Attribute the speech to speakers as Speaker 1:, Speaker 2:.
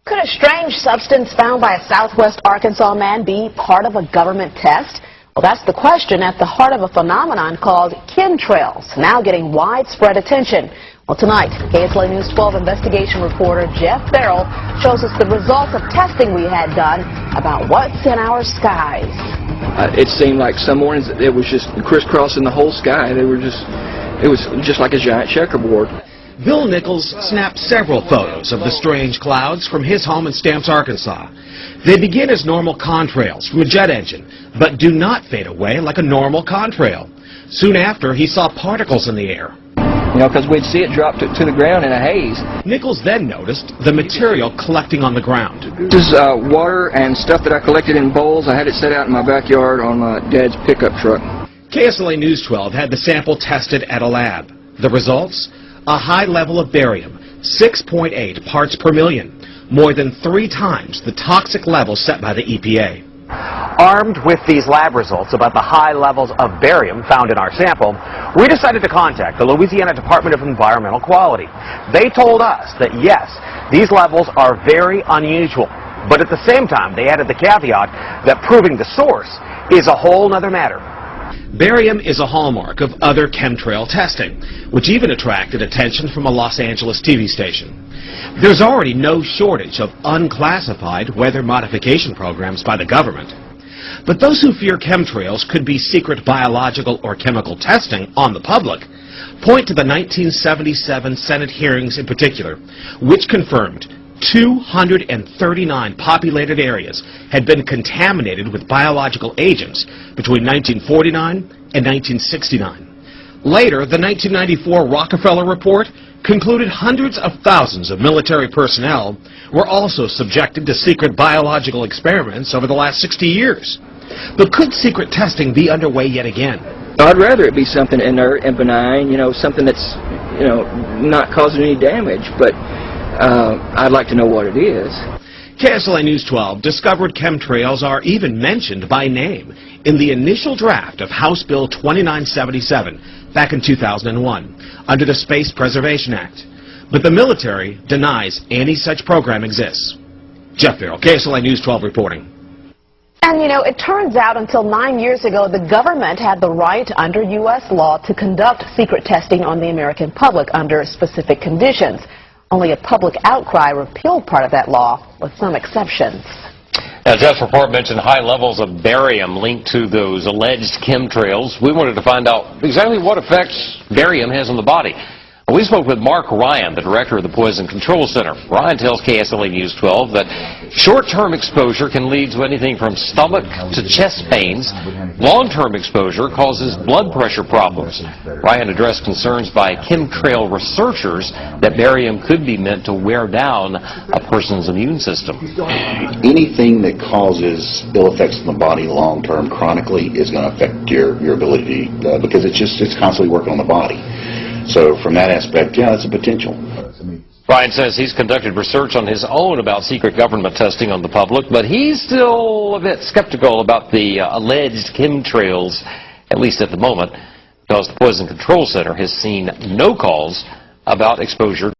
Speaker 1: Could a strange substance found by a southwest Arkansas man be part of a government test? Well, that's the question at the heart of a phenomenon called chemtrails, now getting widespread attention. Well, tonight, KSLA News 12 investigation reporter Jeff Farrell shows us the results of testing we had done about what's in our skies.
Speaker 2: It seemed like some mornings it was just crisscrossing the whole sky. It was just like a giant checkerboard.
Speaker 3: Bill Nichols snapped several photos of the strange clouds from his home in Stamps, Arkansas. They begin as normal contrails from a jet engine, but do not fade away like a normal contrail. Soon after, he saw particles in the air.
Speaker 2: You know, because we'd see it drop to the ground in a haze.
Speaker 3: Nichols then noticed the material collecting on the ground.
Speaker 2: This is water and stuff that I collected in bowls. I had it set out in my backyard on my dad's pickup truck.
Speaker 3: KSLA News 12 had the sample tested at a lab. The results? A high level of barium, 6.8 parts per million, more than 3 times the toxic level set by the EPA.
Speaker 4: Armed with these lab results about the high levels of barium found in our sample, we decided to contact the Louisiana Department of Environmental Quality. They told us that yes, these levels are very unusual, but at the same time they added the caveat that proving the source is a whole other matter.
Speaker 3: Barium is a hallmark of other chemtrail testing, which even attracted attention from a Los Angeles TV station. There's already no shortage of unclassified weather modification programs by the government. But those who fear chemtrails could be secret biological or chemical testing on the public point to the 1977 Senate hearings in particular, which confirmed 239 populated areas had been contaminated with biological agents between 1949 and 1969. Later, the 1994 Rockefeller Report concluded hundreds of thousands of military personnel were also subjected to secret biological experiments over the last 60 years. But could secret testing be underway yet again?
Speaker 2: I'd rather it be something inert and benign, something that's, not causing any damage, but I'd like to know what it is.
Speaker 3: KSLA News 12 discovered chemtrails are even mentioned by name in the initial draft of House Bill 2977 back in 2001 under the Space Preservation Act. But the military denies any such program exists. Jeff Farrell, KSLA News 12 reporting.
Speaker 1: And it turns out until 9 years ago, the government had the right under U.S. law to conduct secret testing on the American public under specific conditions. Only a public outcry repealed part of that law, with some exceptions.
Speaker 5: Now, Jeff's report mentioned high levels of barium linked to those alleged chemtrails. We wanted to find out exactly what effects barium has on the body. We spoke with Mark Ryan, the director of the Poison Control Center. Ryan tells KSLA News 12 that short-term exposure can lead to anything from stomach to chest pains. Long-term exposure causes blood pressure problems. Ryan addressed concerns by chemtrail researchers that barium could be meant to wear down a person's immune system.
Speaker 6: Anything that causes ill effects in the body long-term, chronically, is going to affect your ability because it's constantly working on the body. So from that aspect, yeah, it's a potential.
Speaker 5: Ryan says he's conducted research on his own about secret government testing on the public, but he's still a bit skeptical about the alleged chemtrails, at least at the moment, because the Poison Control Center has seen no calls about exposure